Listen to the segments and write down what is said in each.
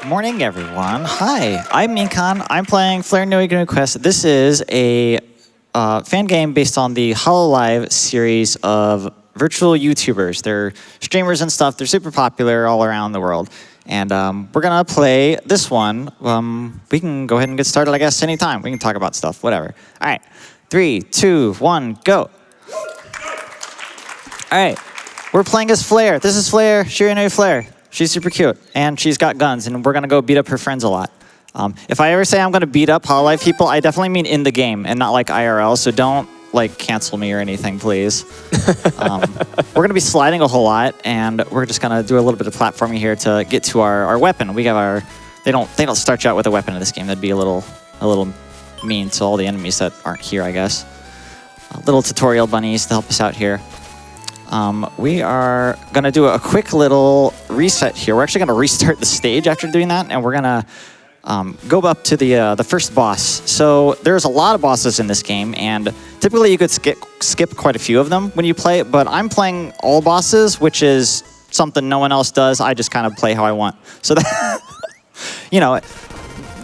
Morning, everyone. Hi, I'm Mikan. I'm playing Flare Nuinui Quest. This is a fan game based on the HoloLive series of virtual YouTubers. They're streamers and stuff. They're super popular all around the world. And we're going to play this one. We can go ahead and get started, I guess, anytime. We can talk about stuff, whatever. All right, 3, 2, 1, go. All right, we're playing as Flare. This is Flare, Nuinui Flare. She's super cute, and she's got guns, and we're gonna go beat up her friends a lot. If I ever say I'm gonna beat up HoloLive people, I definitely mean in the game and not like IRL, so don't like cancel me or anything, please. We're gonna be sliding a whole lot, and we're just gonna do a little bit of platforming here to get to our weapon. We have our, they don't start you out with a weapon in this game. That'd be a little mean to all the enemies that aren't here, I guess. Little tutorial bunnies to help us out here. We are going to do a quick little reset here. We're actually going to restart the stage after doing that, and we're going to go up to the first boss. So there's a lot of bosses in this game, and typically you could skip quite a few of them when you play it, but I'm playing all bosses, which is something no one else does. I just kind of play how I want. So that, you know,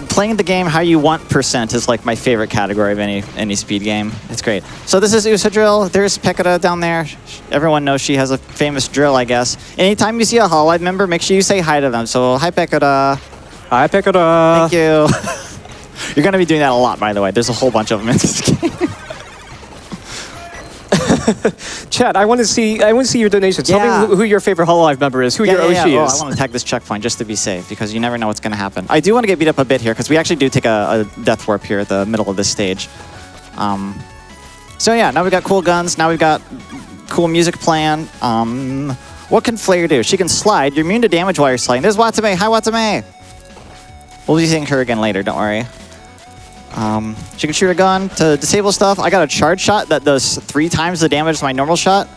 playing the game how you want % is like my favorite category of any speed game. It's great. So this is USA Drill. There's Pekora down there. Everyone knows she has a famous drill, I guess. Anytime you see a HoloLive member, make sure you say hi to them. So hi, Pekora. Hi, Pekora. Thank you. You're going to be doing that a lot, by the way. There's a whole bunch of them in this game. Chat, I want to see your donations. Yeah. Tell me who your favorite HoloLive member is, who your OG is. Oh, I want to tag this checkpoint just to be safe, because you never know what's going to happen. I do want to get beat up a bit here, because we actually do take a death warp here at the middle of this stage. So yeah, now we've got cool guns. Now we've got cool music playing. What can Flare do? She can slide. You're immune to damage while you're sliding. There's Watame. Hi, Watame. We'll be seeing her again later. Don't worry. She can shoot a gun to disable stuff. I got a charge shot that does 3 times the damage as my normal shot.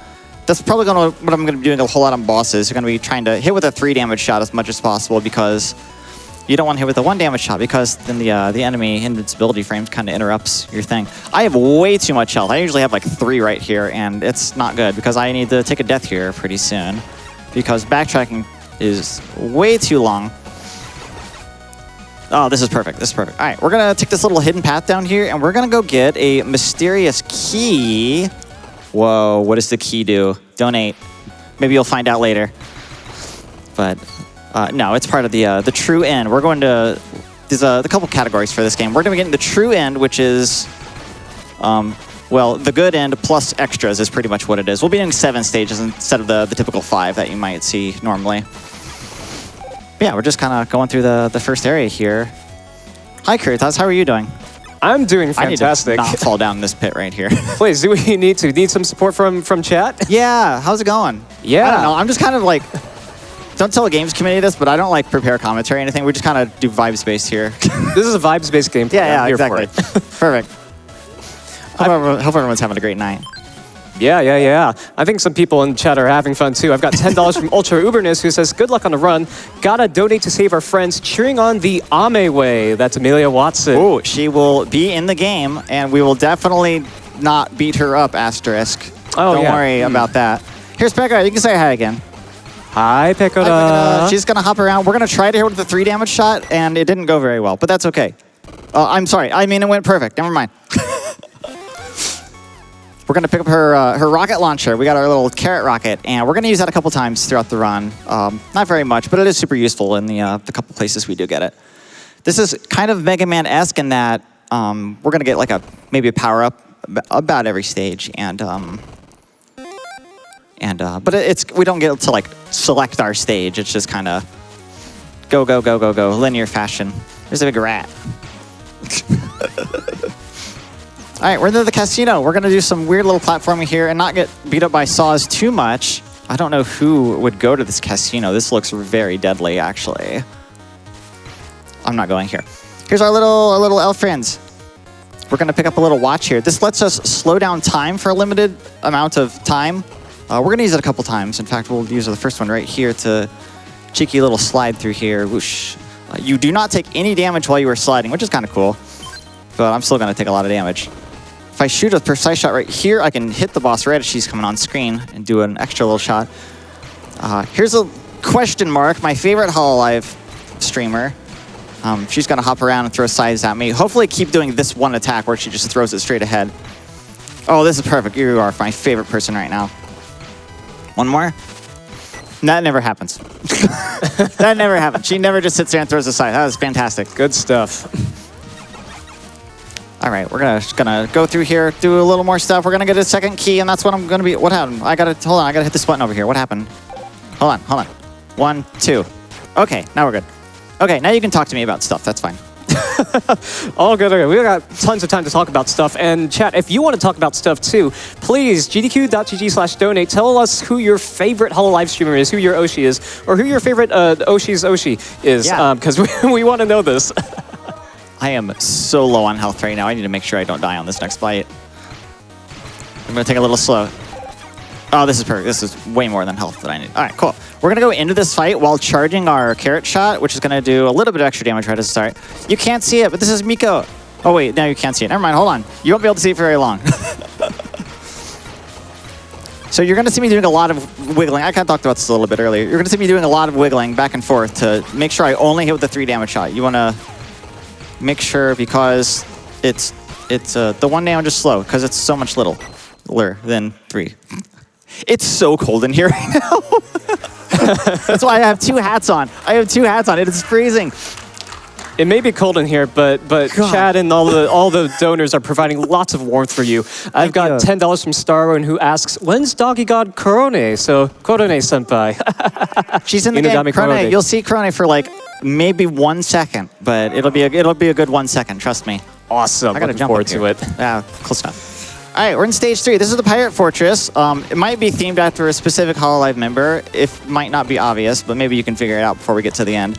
That's probably what I'm going to be doing a whole lot on bosses. You're going to be trying to hit with a 3 damage shot as much as possible, because you don't want to hit with a 1 damage shot, because then the enemy invincibility frames kind of interrupts your thing. I have way too much health. I usually have like 3 right here, and it's not good because I need to take a death here pretty soon, because backtracking is way too long. Oh, this is perfect. This is perfect. All right, we're going to take this little hidden path down here, and we're going to go get a mysterious key. Whoa, what does the key do? Donate. Maybe you'll find out later. But no, it's part of the true end. We're going to... There's a couple categories for this game. We're going to get in the true end, which is... well, the good end plus extras is pretty much what it is. We'll be doing 7 stages instead of the typical 5 that you might see normally. Yeah, we're just kind of going through the first area here. Hi, Kuritas. How are you doing? I'm doing fantastic. I need to not fall down this pit right here. Please, do we need some support from chat? Yeah, how's it going? Yeah. I don't know. I'm just kind of like, don't tell the games committee this, but I don't like prepare commentary or anything. We just kind of do vibes-based here. This is a vibes-based game. Yeah, exactly. Perfect. Hope everyone's having a great night. Yeah. I think some people in chat are having fun too. I've got $10 from Ultra Uberness, who says, good luck on the run. Gotta donate to save our friends, cheering on the Ame way. That's Amelia Watson. Oh, she will be in the game, and we will definitely not beat her up, asterisk. Oh, Don't worry about that. Here's Pekora. You can say hi again. Hi, Pekora. She's going to hop around. We're going to try to hit her with the 3 damage shot, and it didn't go very well, but that's okay. I'm sorry. I mean, it went perfect. Never mind. We're going to pick up her rocket launcher. We got our little carrot rocket, and we're going to use that a couple times throughout the run. Not very much, but it is super useful in the couple places we do get it. This is kind of Mega Man-esque in that we're going to get like maybe a power-up about every stage, and but we don't get to like select our stage. It's just kind of go, linear fashion. There's a big rat. All right, we're into the casino. We're going to do some weird little platforming here and not get beat up by saws too much. I don't know who would go to this casino. This looks very deadly, actually. I'm not going here. Here's our little elf friends. We're going to pick up a little watch here. This lets us slow down time for a limited amount of time. We're going to use it a couple times. In fact, we'll use the first one right here to cheeky little slide through here. Whoosh. You do not take any damage while you are sliding, which is kind of cool. But I'm still going to take a lot of damage. If I shoot a precise shot right here, I can hit the boss right as she's coming on screen and do an extra little shot. Here's a question mark. My favorite HoloLive streamer. She's going to hop around and throw sides at me. Hopefully keep doing this one attack where she just throws it straight ahead. Oh, this is perfect. You are my favorite person right now. One more. That never happens. That never happens. She never just sits there and throws a side. That was fantastic. Good stuff. All right, we're gonna go through here, do a little more stuff. We're gonna get a second key, and that's what I'm gonna be. What happened? Hold on. I gotta hit this button over here. What happened? Hold on. 1, 2. Okay, now we're good. Okay, now you can talk to me about stuff. That's fine. All good. Okay. We've got tons of time to talk about stuff. And chat, if you want to talk about stuff too, please, gdq.gg/donate. Tell us who your favorite HoloLive streamer is, who your Oshi is, or who your favorite Oshi's Oshi is, because we want to know this. I am so low on health right now. I need to make sure I don't die on this next fight. I'm going to take a little slow. Oh, this is perfect. This is way more than health that I need. All right, cool. We're going to go into this fight while charging our carrot shot, which is going to do a little bit of extra damage right at the start. You can't see it, but this is Miko. Oh, wait, now you can't see it. Never mind, hold on. You won't be able to see it for very long. So you're going to see me doing a lot of wiggling. I kind of talked about this a little bit earlier. You're going to see me doing a lot of wiggling back and forth to make sure I only hit with the 3 damage shot. You want to make sure, because it's the 1 damage is slow, because it's so much littler than 3. It's so cold in here right now. That's why I have 2 hats on. It is freezing. It may be cold in here, but Chad and all the donors are providing lots of warmth for you. I've got $10 from Starwin, who asks, "When's Doggy God Korone?" So Korone senpai. She's in the game. Korone. You'll see Korone for like maybe 1 second, but it'll be a good 1 second. Trust me. Awesome. I gotta jump forward to it. Yeah, close enough. All right, we're in stage 3. This is the Pirate Fortress. It might be themed after a specific HoloLive member. It might not be obvious, but maybe you can figure it out before we get to the end.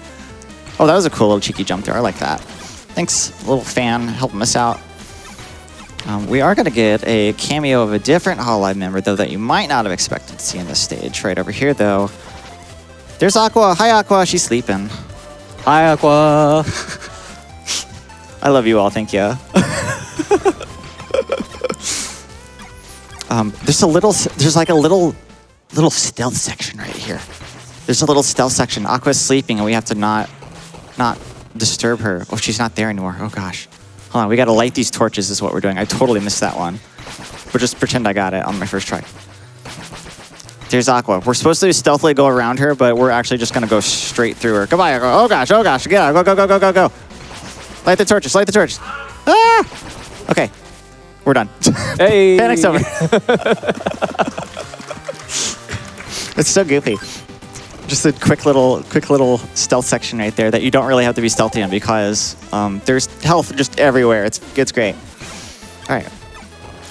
Oh, that was a cool little cheeky jump there. I like that. Thanks, little fan, helping us out. We are going to get a cameo of a different HoloLive member, though, that you might not have expected to see in this stage. Right over here, though. There's Aqua. Hi, Aqua. She's sleeping. Hi, Aqua. I love you all. Thank you. There's like a little stealth section right here. There's a little stealth section. Aqua's sleeping, and we have to not disturb her. Oh, she's not there anymore. Oh gosh. Hold on, we gotta light these torches is what we're doing. I totally missed that one. But just pretend I got it on my first try. There's Aqua. We're supposed to stealthily go around her, but we're actually just gonna go straight through her. Goodbye, Aqua. Oh gosh, get out. Go. Light the torches. Ah! Okay. We're done. Hey! Panic's over. It's so goofy. Just a quick little stealth section right there that you don't really have to be stealthy in, because there's health just everywhere. It's great. All right.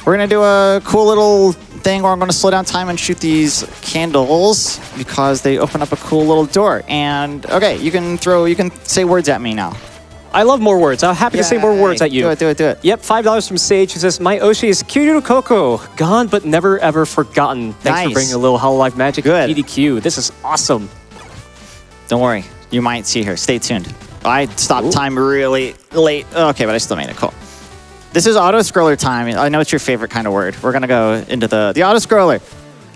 We're going to do a cool little thing where I'm going to slow down time and shoot these candles because they open up a cool little door. And, okay, you can say words at me now. I love more words. I'm happy to say more words at you. Do it. Yep, $5 from Sage, who says, "My Oshi is Kiryu Koko, gone but never ever forgotten. Thanks for bringing a little HoloLive magic to EDQ. This is awesome." Don't worry, you might see her. Stay tuned. I stopped time really late. Okay, but I still made it. Cool. This is auto-scroller time. I know it's your favorite kind of word. We're gonna go into the auto-scroller,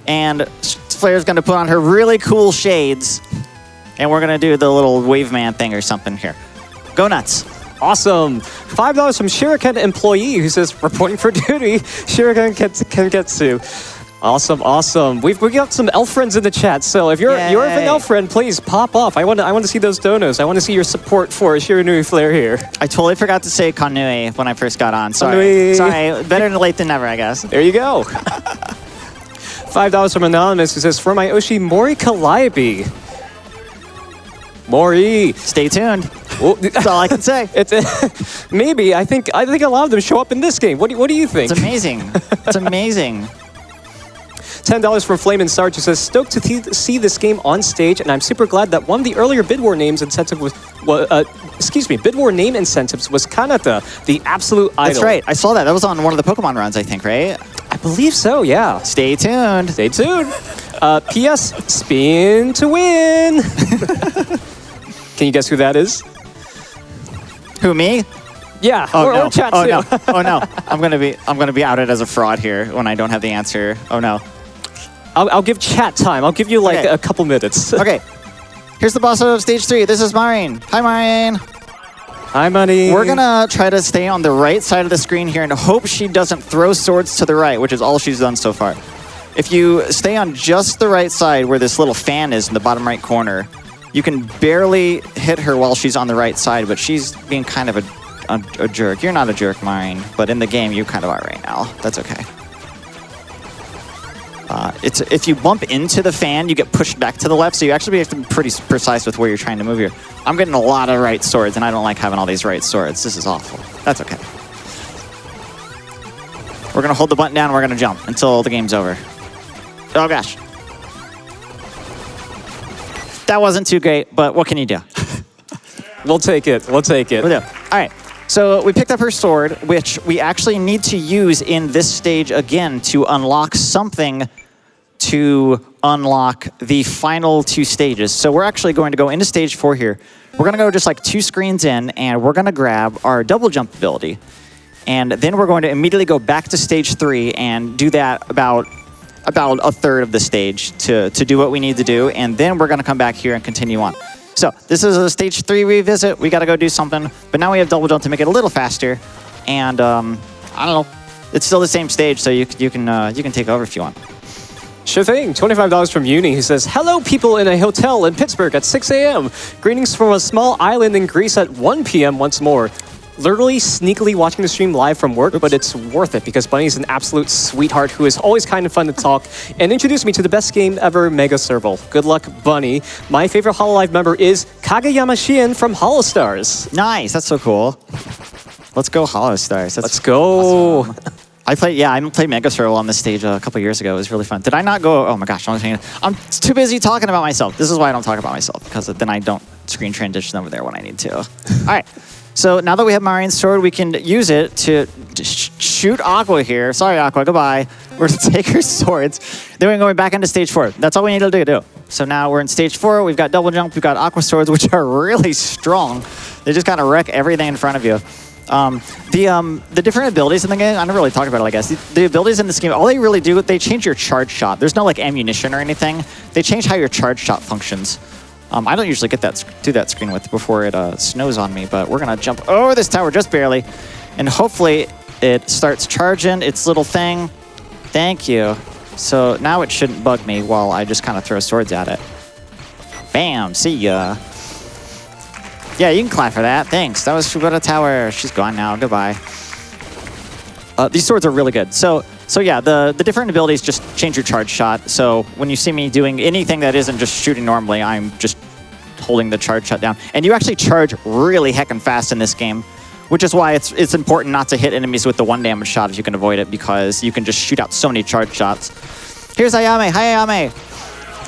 and Flair's gonna put on her really cool shades, and we're gonna do the little wave man thing or something here. Go nuts. Awesome. $5 from Shuriken employee, who says, "Reporting for duty, Shuriken Kengetsu." Awesome. We've got some elf friends in the chat, so if you're an elf friend, please pop off. I want to see those donos. I want to see your support for Shiranui Flair here. I totally forgot to say Konui when I first got on. Sorry. Better late than never, I guess. There you go. $5 from Anonymous, who says, "For my Oshi, Mori Calliope." Mori. Stay tuned. That's all I can say. Maybe. I think a lot of them show up in this game. What do you think? It's amazing. It's amazing. $10 from Flame and Sarge, who says, "Stoked to see this game on stage, and I'm super glad that one of the earlier Bid War names incentive Bid War name incentives was Kanata, the absolute idol." That's right. I saw that. That was on one of the Pokemon runs, I think, right? I believe so, yeah. Stay tuned. P.S. Spin to win. Can you guess who that is? Who, me? Yeah, or chat too. No. Oh no. I'm gonna be outed as a fraud here when I don't have the answer. Oh no. I'll give chat time. I'll give you like a couple minutes. Okay. Here's the boss of stage 3. This is Maureen. Hi, Maureen. Hi, Money. We're gonna try to stay on the right side of the screen here and hope she doesn't throw swords to the right, which is all she's done so far. If you stay on just the right side where this little fan is in the bottom right corner, you can barely hit her while she's on the right side, but she's being kind of a jerk. You're not a jerk, Maureen, but in the game you kind of are right now. That's okay. If you bump into the fan, you get pushed back to the left, so you actually have to be pretty precise with where you're trying to move here. I'm getting a lot of right swords, and I don't like having all these right swords. This is awful. That's okay. We're going to hold the button down, and we're going to jump until the game's over. Oh, gosh. That wasn't too great, but what can you do? We'll take it. We'll take it. We'll do. All right. So we picked up her sword, which we actually need to use in this stage again to unlock something to unlock the final 2 stages. So we're actually going to go into stage 4 here. We're going to go just like 2 screens in, and we're going to grab our double jump ability. And then we're going to immediately go back to stage 3 and do that about a third of the stage to do what we need to do. And then we're going to come back here and continue on. So this is a stage 3 revisit. We got to go do something, but now we have double jump to make it a little faster. And I don't know, it's still the same stage, so you can take over if you want. Sure thing. $25 from Uni. He says, hello, people in a hotel in Pittsburgh at 6 a.m. Greetings from a small island in Greece at 1 p.m. once more. Literally sneakily watching the stream live from work, but it's worth it because Bunny's an absolute sweetheart who is always kind of fun to talk and introduced me to the best game ever, Mega Serval. Good luck, Bunny. My favorite Hololive member is Kageyama Shien from Holostars. Nice, that's so cool. Let's go Holostars. Let's go. Awesome. I played Mega Serval on this stage a couple years ago. It was really fun. Did I not go? Oh my gosh, I'm too busy talking about myself. This is why I don't talk about myself, because then I don't screen transition over there when I need to. All right. So now that we have Maureen's sword, we can use it to shoot Aqua here. Sorry, Aqua, goodbye. We're going to take her swords. Then we're going back into stage 4. That's all we need to do. So now we're in stage 4. We've got double jump. We've got Aqua swords, which are really strong. They just kind of wreck everything in front of you. The different abilities in the game, I never really talked about it, I guess. The abilities in this game, all they really do, they change your charge shot. There's no like ammunition or anything. They change how your charge shot functions. I don't usually get do that screen with before it snows on me, but we're gonna jump over this tower just barely, and hopefully it starts charging its little thing. Thank you. So now it shouldn't bug me while I just kind of throw swords at it. Bam, see ya. Yeah, you can clap for that. Thanks. That was Shibata Tower. She's gone now. Goodbye. These swords are really good. So yeah, the different abilities just change your charge shot. So when you see me doing anything that isn't just shooting normally, I'm just holding the charge shot down. And you actually charge really heckin' fast in this game, which is why it's important not to hit enemies with the 1 damage shot if you can avoid it, because you can just shoot out so many charge shots. Here's Ayame. Hi, Ayame.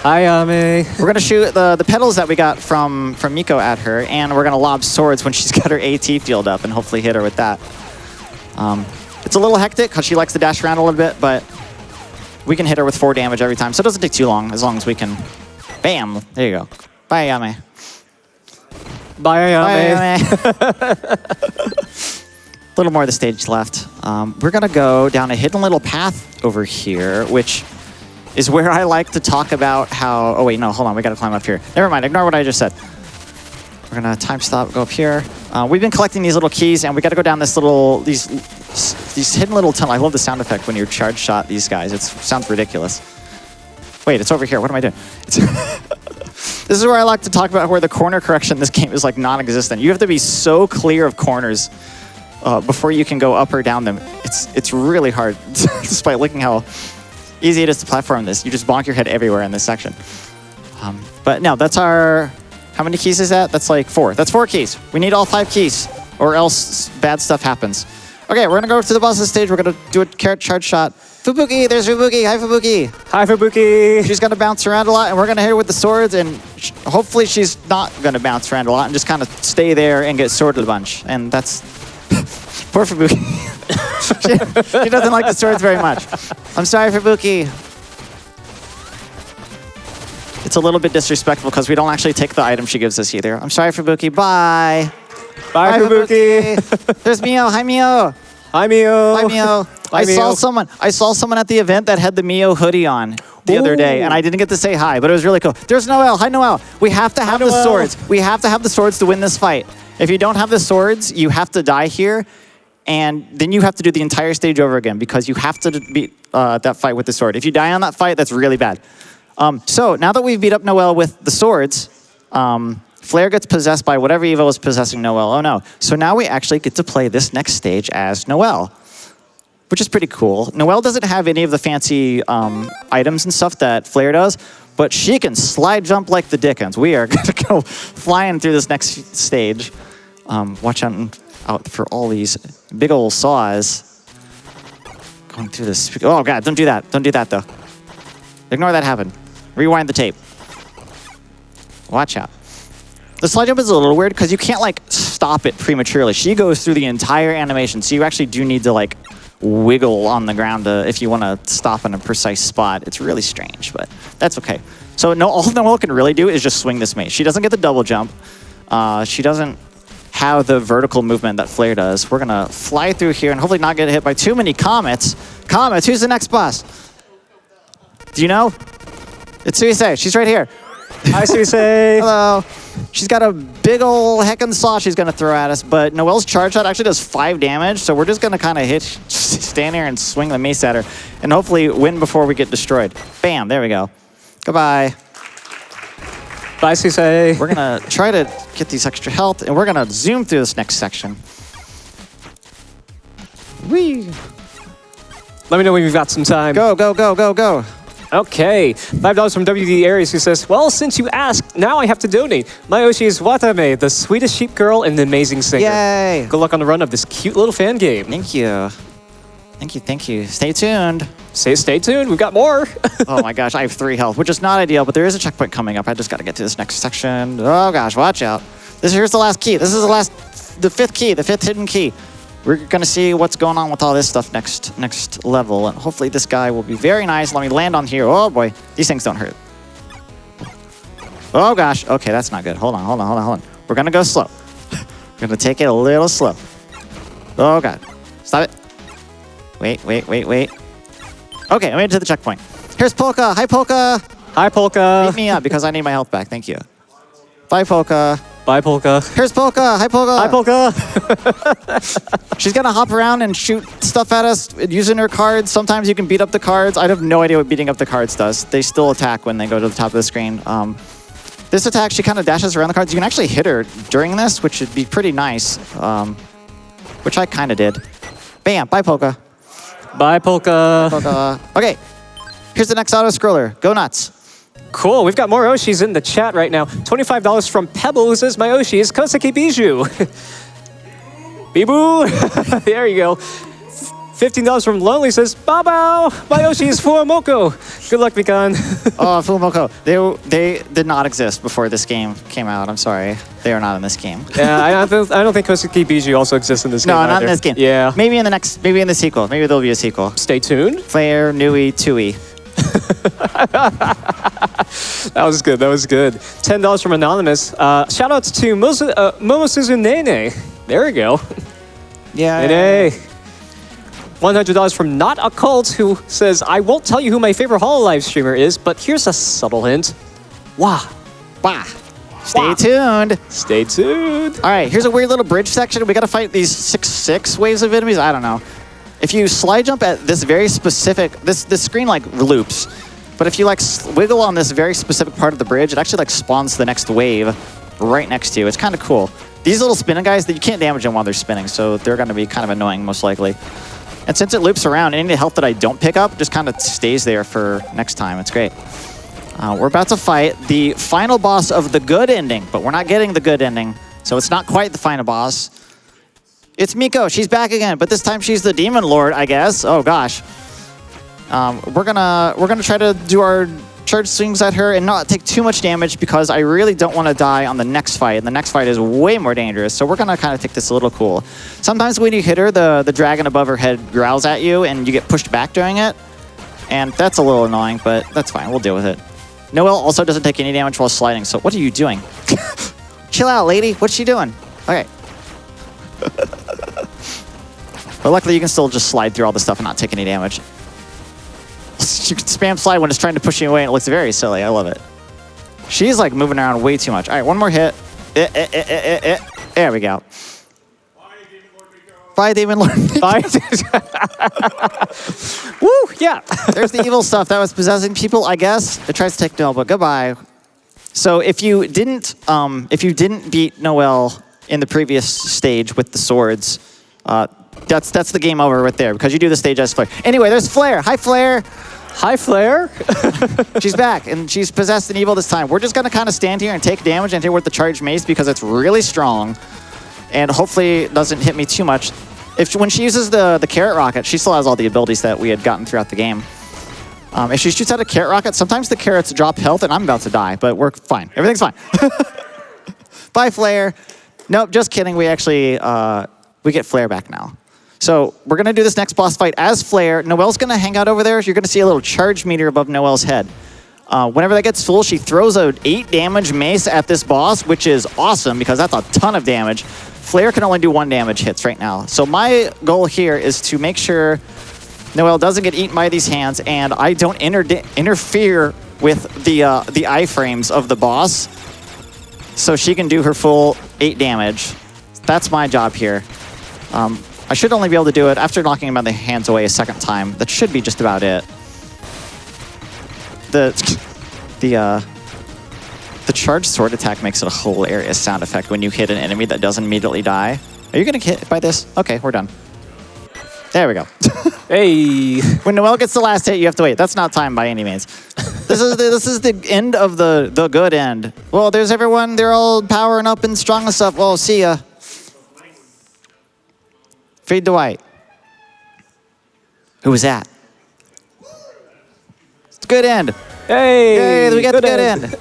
Hi, Ayame. We're going to shoot the petals that we got from Miko at her, and we're going to lob swords when she's got her AT field up and hopefully hit her with that. It's a little hectic because she likes to dash around a little bit, but we can hit her with 4 damage every time, so it doesn't take too long as we can... Bam! There you go. Bye, Ayame. Bye, Ayame. Bye, Ayame. A little more of the stage left. We're going to go down a hidden little path over here, which is where I like to talk about how... Oh, wait, no, hold on. We got to climb up here. Never mind. Ignore what I just said. We're going to time stop, go up here. We've been collecting these little keys, and we got to go down this little... These hidden little tunnel. I love the sound effect when you charge shot these guys. It sounds ridiculous. Wait, it's over here. What am I doing? This is where I like to talk about where the corner correction in this game is like non-existent. You have to be so clear of corners before you can go up or down them. It's really hard, despite looking how easy it is to platform this. You just bonk your head everywhere in this section. But no, that's our... How many keys is that? That's like 4. That's 4 keys. We need all 5 keys, or else bad stuff happens. Okay, we're gonna go to the boss of the stage. We're gonna do a carrot charge shot. Fubuki, there's Fubuki. Hi, Fubuki. Hi, Fubuki. She's gonna bounce around a lot, and we're gonna hit her with the swords, and hopefully she's not gonna bounce around a lot and just kind of stay there and get sworded a bunch. And that's... Poor Fubuki. she doesn't like the swords very much. I'm sorry, Fubuki. It's a little bit disrespectful because we don't actually take the item she gives us either. I'm sorry, Fubuki. Bye. Bye, Fubuki. There's Mio. Hi, Mio. Hi, Mio. Hi, Mio. I saw someone at the event that had the Mio hoodie on the other day, and I didn't get to say hi, but it was really cool. There's Noelle. Hi, Noelle. We have to have the swords. We have to have the swords to win this fight. If you don't have the swords, you have to die here, and then you have to do the entire stage over again because you have to beat that fight with the sword. If you die on that fight, that's really bad. So now that we've beat up Noelle with the swords, Flare gets possessed by whatever evil is possessing Noelle. Oh no. So now we actually get to play this next stage as Noelle, which is pretty cool. Noelle doesn't have any of the fancy items and stuff that Flare does, but she can slide jump like the Dickens. We are gonna go flying through this next stage. Watch out for all these big old saws. Going through this. Oh God, don't do that. Don't do that though. Ignore that happen. Rewind the tape. Watch out. The slide jump is a little weird because you can't like stop it prematurely. She goes through the entire animation, so you actually do need to like wiggle on the ground if you want to stop in a precise spot. It's really strange, but that's okay. So all Noelle can really do is just swing this mace. She doesn't get the double jump. She doesn't have the vertical movement that Flare does. We're gonna fly through here and hopefully not get hit by too many comets. Comets, who's the next boss? Do you know? It's Suisei. She's right here. Hi, Suisei. Hello. She's got a big ol' heckin' saw she's gonna throw at us, but Noelle's charge shot actually does 5 damage, so we're just gonna kind of stand here and swing the mace at her, and hopefully win before we get destroyed. Bam, there we go. Goodbye. Bye, Suisei. We're gonna try to get these extra health, and we're gonna zoom through this next section. Whee! Let me know when you've got some time. Go, go, go, go, go. Okay, $5 from WD Aries who says, well, since you asked, now I have to donate. Mayoshi is Watame, the sweetest sheep girl and the amazing singer. Yay! Good luck on the run of this cute little fan game. Thank you. Thank you, thank you. Stay tuned. Stay tuned, we've got more. Oh my gosh, I have 3 health, which is not ideal, but there is a checkpoint coming up. I just gotta get to this next section. Oh gosh, watch out. Here's the last key. This is the 5th key, the 5th hidden key. We're gonna see what's going on with all this stuff next level, and hopefully this guy will be very nice. Let me land on here. Oh boy, these things don't hurt. Oh gosh, okay, that's not good. Hold on. We're gonna go slow. We're gonna take it a little slow. Oh god, stop it. Wait. Okay, I made it to the checkpoint. Here's Polka. Hi Polka. Hi Polka. Beat me up because I need my health back. Thank you. Bye Polka. Bye Polka. Here's Polka. Hi Polka. Hi Polka. She's gonna hop around and shoot stuff at us using her cards. Sometimes you can beat up the cards. I have no idea what beating up the cards does. They still attack when they go to the top of the screen. This attack, she kind of dashes around the cards. You can actually hit her during this, which would be pretty nice, which I kind of did. Bam, bye Polka. Bye Polka. Polka. Okay, here's the next auto-scroller. Go nuts. Cool, we've got more Oshis in the chat right now. $25 from Pebble who says, my Oshi is Koseki Bijou. Bibu, there you go. $15 from Lonely says, Bao, my Oshi is Fuamoko. Good luck, Mikan. Oh, Fuamoko. They did not exist before this game came out. I'm sorry. They are not in this game. Yeah, I don't think Koseki Bijou also exists in this game. No, either. not in this game. Yeah. Maybe in the sequel. Maybe there'll be a sequel. Stay tuned. Flare, Nui, Tui. That was good. $10 from Anonymous. Shout outs to Momosuzu Nene. There we go. Yeah. Nene. $100 from Not a Cult who says, I won't tell you who my favorite Hololive streamer is, but here's a subtle hint. Wah. Wah. Stay tuned. Stay tuned. All right, here's a weird little bridge section. We got to fight these 6 waves of enemies. I don't know. If you slide jump at this very specific, this screen like loops, but if you like wiggle on this very specific part of the bridge, it actually like spawns the next wave right next to you. It's kind of cool. These little spinning guys, that you can't damage them while they're spinning, so they're going to be kind of annoying most likely. And since it loops around, any health that I don't pick up just kind of stays there for next time. It's great. We're about to fight the final boss of the good ending, but we're not getting the good ending, so it's not quite the final boss. It's Miko. She's back again, but this time she's the Demon Lord, I guess. Oh gosh. We're gonna try to do our charge swings at her and not take too much damage because I really don't want to die on the next fight, and the next fight is way more dangerous. So we're gonna kind of take this a little cool. Sometimes when you hit her, the dragon above her head growls at you, and you get pushed back during it, and that's a little annoying, but that's fine. We'll deal with it. Noelle also doesn't take any damage while sliding. So what are you doing? Chill out, lady. What's she doing? Okay. But luckily, you can still just slide through all this stuff and not take any damage. You can spam slide when it's trying to push you away, and it looks very silly. I love it. She's like moving around way too much. All right, one more hit. There we go. Bye, Demon Lord. Bye. Woo, yeah. There's the evil stuff that was possessing people, I guess. It tries to take Noelle, but goodbye. So if you didn't beat Noelle in the previous stage with the swords, that's the game over right there because you do the stage as Flare. Anyway, there's Flare. Hi, Flare. Hi, Flare. She's back, and she's possessed and evil this time. We're just going to kind of stand here and take damage and hit her with the charged mace because it's really strong, and hopefully it doesn't hit me too much. When she uses the carrot rocket, she still has all the abilities that we had gotten throughout the game. If she shoots out a carrot rocket, sometimes the carrots drop health, and I'm about to die, but we're fine. Everything's fine. Bye, Flare. Nope, just kidding. We actually we get Flare back now. So we're going to do this next boss fight as Flare. Noelle's going to hang out over there. You're going to see a little charge meter above Noelle's head. Whenever that gets full, she throws a 8 damage mace at this boss, which is awesome because that's a ton of damage. Flare can only do 1 damage hits right now. So my goal here is to make sure Noelle doesn't get eaten by these hands and I don't interfere with the iframes of the boss so she can do her full 8 damage. That's my job here. I should only be able to do it after knocking him out the hands away a second time. That should be just about it. The charged sword attack makes it a hilarious sound effect when you hit an enemy that doesn't immediately die. Are you gonna get hit by this? Okay, we're done. There we go. Hey. When Noelle gets the last hit, you have to wait. That's not time by any means. This is the end of the good end. Well, there's everyone. They're all powering up and strong and stuff. Well, see ya. Fade to white. Who was that? It's a good end. Hey. Yay, we got the good end.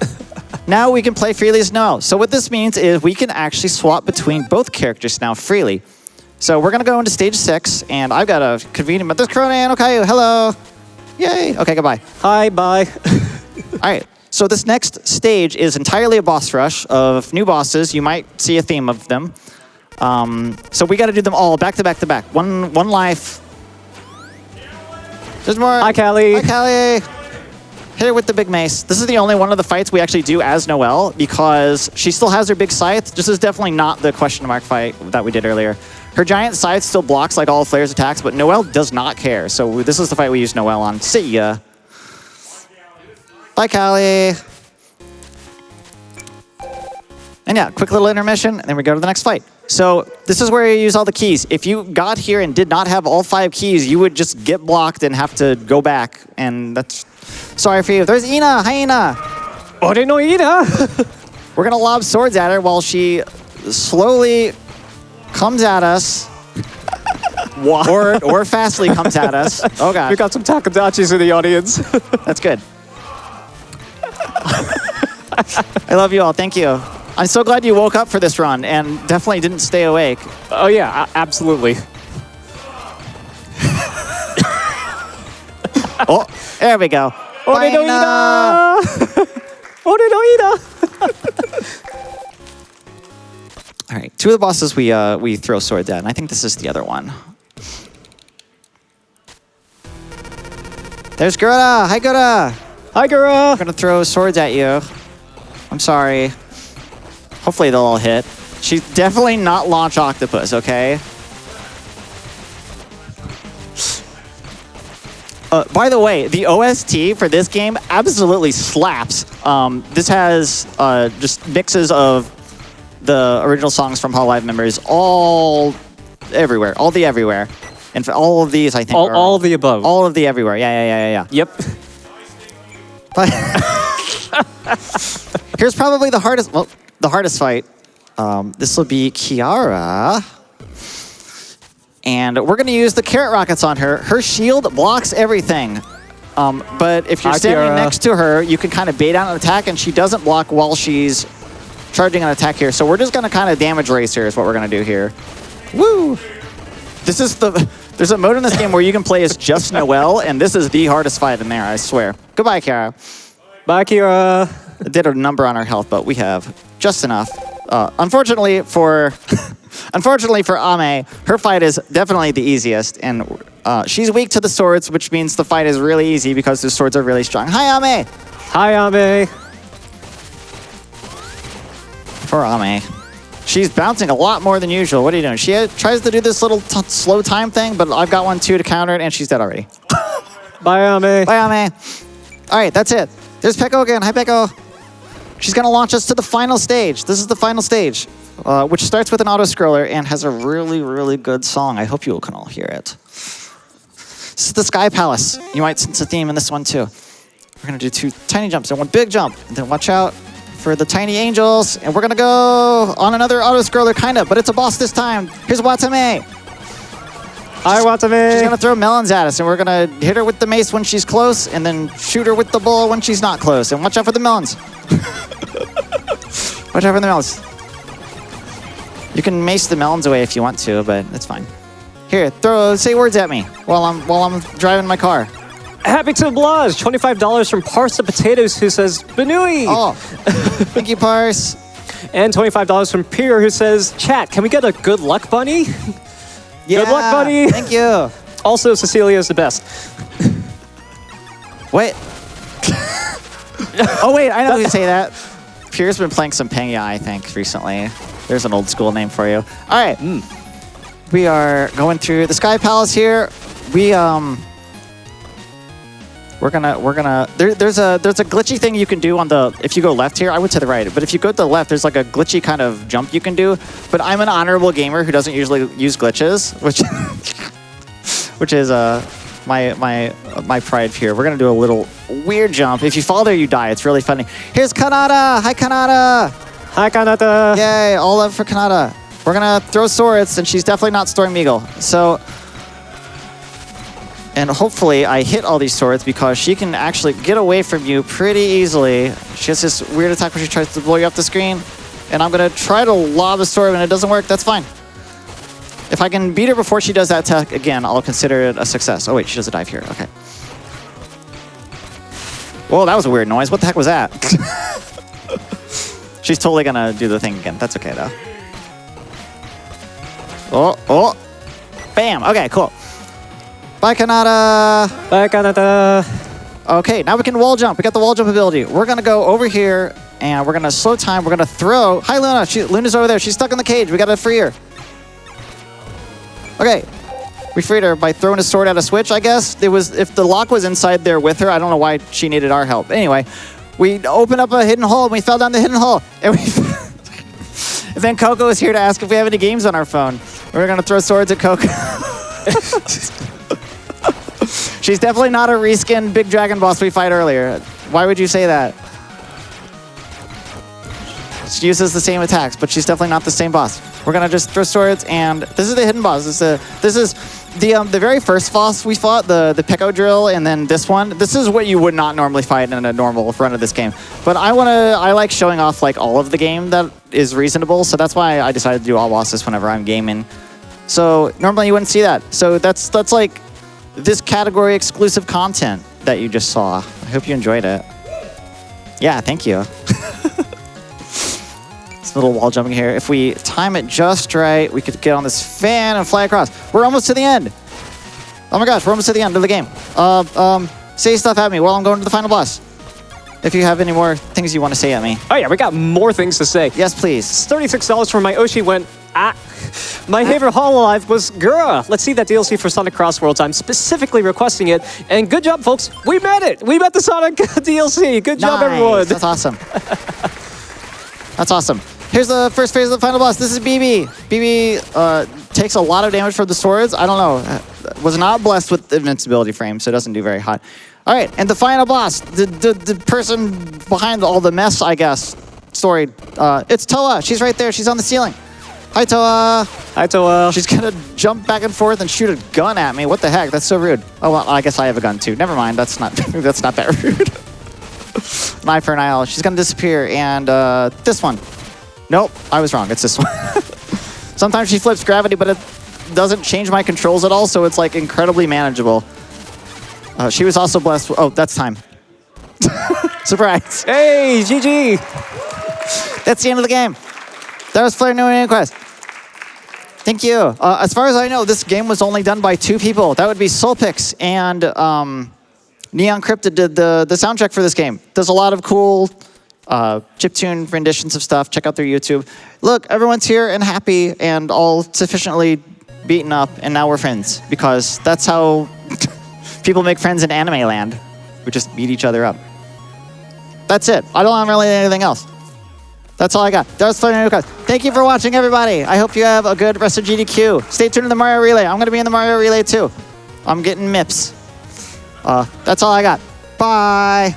Now we can play freely as Noelle. So what this means is we can actually swap between both characters now freely. So we're going to go into stage 6, and I've got a convenient... But there's Cronan, okay, hello. Yay. Okay, goodbye. Hi, bye. All right. So this next stage is entirely a boss rush of new bosses. You might see a theme of them. So we got to do them all back to back to back. One life. There's more. Hi, Callie. Hi, Callie. Hit her with the big mace. This is the only one of the fights we actually do as Noelle because she still has her big scythe. This is definitely not the question mark fight that we did earlier. Her giant scythe still blocks like all of Flare's attacks, but Noelle does not care. So this is the fight we use Noelle on. See ya. Bye, Callie. And yeah, quick little intermission, and then we go to the next fight. So this is where you use all the keys. If you got here and did not have all 5 keys, you would just get blocked and have to go back. And that's sorry for you. There's Ina. Hi, Ina. Ore no Ina. We're going to lob swords at her while she slowly comes at us. or fastly comes at us. Oh, God. We got some Takodachis in the audience. That's good. I love you all. Thank you. I'm so glad you woke up for this run and definitely didn't stay awake. Oh, yeah, absolutely. Oh, there we go. Ore no Ina. Ore no Ina. All right, 2 of the bosses we throw swords at, and I think this is the other one. There's Gura. Hi, Gura. Hi, Gura. I'm gonna throw swords at you. I'm sorry. Hopefully they'll all hit. She's definitely not Launch Octopus, okay? By the way, the OST for this game absolutely slaps. This has just mixes of the original songs from Hololive members all everywhere. And for all of these, I think, all of the above. All of the everywhere. Yeah. Yep. Here's probably the hardest. Well, the hardest fight. This will be Kiara. And we're going to use the carrot rockets on her. Her shield blocks everything. But if you're standing next to her, you can kind of bait out an attack, and she doesn't block while she's charging an attack here. So we're just going to kind of damage race her is what we're going to do here. Woo! There's a mode in this game where you can play as just Noelle, and this is the hardest fight in there, I swear. Goodbye, Kiara. Bye, Kira. I did a number on our health, but we have just enough. Unfortunately for... Unfortunately for Ame, her fight is definitely the easiest, and she's weak to the swords, which means the fight is really easy because the swords are really strong. Hi, Ame! Hi, Ame. Poor Ame. She's bouncing a lot more than usual. What are you doing? She tries to do this little slow time thing, but I've got one too to counter it, and she's dead already. Bye, Ame. Bye, Ame. All right, that's it. There's Peko again. Hi, Peko. She's going to launch us to the final stage. This is the final stage, which starts with an auto-scroller and has a really, really good song. I hope you can all hear it. This is the Sky Palace. You might sense a theme in this one, too. We're going to do 2 tiny jumps and 1 big jump. And then watch out for the tiny angels. And we're going to go on another auto-scroller, kind of, but it's a boss this time. Here's Watame. Hi, Watame. She's going to throw melons at us, and we're going to hit her with the mace when she's close, and then shoot her with the bowl when she's not close. And watch out for the melons. Watch out for the melons. You can mace the melons away if you want to, but it's fine. Here, say words at me while I'm driving my car. Happy to oblige. $25 from Parsa Potatoes, who says, Nuinui. Oh, thank you, Pars. And $25 from Pierre, who says, chat, can we get a good luck bunny? Yeah, good luck, buddy. Thank you. Also, Cecilia is the best. Wait. Oh, wait, I know who say that. Pierre's been playing some Pengya, I think, recently. There's an old school name for you. All right. We are going through the Sky Palace here. There's a glitchy thing you can do on the, if you go left here, I went to the right, but if you go to the left, there's like a glitchy kind of jump you can do, but I'm an honorable gamer who doesn't usually use glitches, which is my pride here. We're gonna do a little weird jump. If you fall there, you die. It's really funny. Here's Kanata. Hi, Kanata. Hi, Kanata. Yay, all love for Kanata. We're gonna throw swords, and she's definitely not storing Meagle. So, and hopefully I hit all these swords because she can actually get away from you pretty easily. She has this weird attack where she tries to blow you off the screen, and I'm gonna try to lob a sword, and it doesn't work. That's fine. If I can beat her before she does that attack again, I'll consider it a success. Oh wait, she does a dive here. Okay. Whoa, that was a weird noise. What the heck was that? She's totally gonna do the thing again. That's okay though. Oh. Bam. Okay, cool. Bye, Kanata. Bye, Kanata. Okay, now we can wall jump. We got the wall jump ability. We're gonna go over here, and we're gonna slow time. We're gonna throw. Hi, Luna. Luna's over there. She's stuck in the cage. We gotta free her. Okay, we freed her by throwing a sword at a switch, I guess. It was, if the lock was inside there with her, I don't know why she needed our help. Anyway, we opened up a hidden hole, and we fell down the hidden hole. And and then Coco is here to ask if we have any games on our phone. We're gonna throw swords at Coco. She's definitely not a reskin big dragon boss we fight earlier. Why would you say that? She uses the same attacks, but she's definitely not the same boss. We're gonna just throw swords, and this is the hidden boss. This is the very first boss we fought, the Peko drill, and then this one. This is what you would not normally fight in a normal run of this game. But I like showing off like all of the game that is reasonable, so that's why I decided to do all bosses whenever I'm gaming. So normally you wouldn't see that. So that's like this category exclusive content that you just saw. I hope you enjoyed it. Yeah, thank you. This little wall jumping here. If we time it just right, we could get on this fan and fly across. We're almost to the end. Oh my gosh, we're almost to the end of the game. Say stuff at me while I'm going to the final boss. If you have any more things you want to say at me. Oh yeah, we got more things to say. Yes, please. $36 from my Oshi went, my favorite Hololive was Gura. Let's see that DLC for Sonic Crossworlds. I'm specifically requesting it. And good job, folks. We met it. We met the Sonic DLC. Good job, everyone. That's awesome. That's awesome. Here's the first phase of the final boss. This is BB. BB takes a lot of damage from the swords. I don't know. Was not blessed with the invincibility frame, so it doesn't do very hot. All right, and the final boss, the person behind all the mess, I guess, story. It's Toa. She's right there. She's on the ceiling. Hi, Toa. Hi, Toa. She's gonna jump back and forth and shoot a gun at me. What the heck? That's so rude. Oh well, I guess I have a gun too. Never mind. That's not that rude. An eye for an eye. She's gonna disappear. And this one. Nope, I was wrong. It's this one. Sometimes she flips gravity, but it doesn't change my controls at all, so it's like incredibly manageable. She was also blessed. Oh, that's time. Surprise. Hey, GG. That's the end of the game. That was Flare Nuinui Quest. Thank you. As far as I know, this game was only done by 2 people. That would be Solpix and Neon Cryptid did the soundtrack for this game. Does a lot of cool chiptune renditions of stuff. Check out their YouTube. Look, everyone's here and happy and all sufficiently beaten up, and now we're friends because that's how people make friends in anime land. We just beat each other up. That's it. I don't have really anything else. That's all I got. That was Fun Guys. Thank you for watching, everybody. I hope you have a good rest of GDQ. Stay tuned to the Mario Relay. I'm going to be in the Mario Relay, too. I'm getting MIPS. That's all I got. Bye.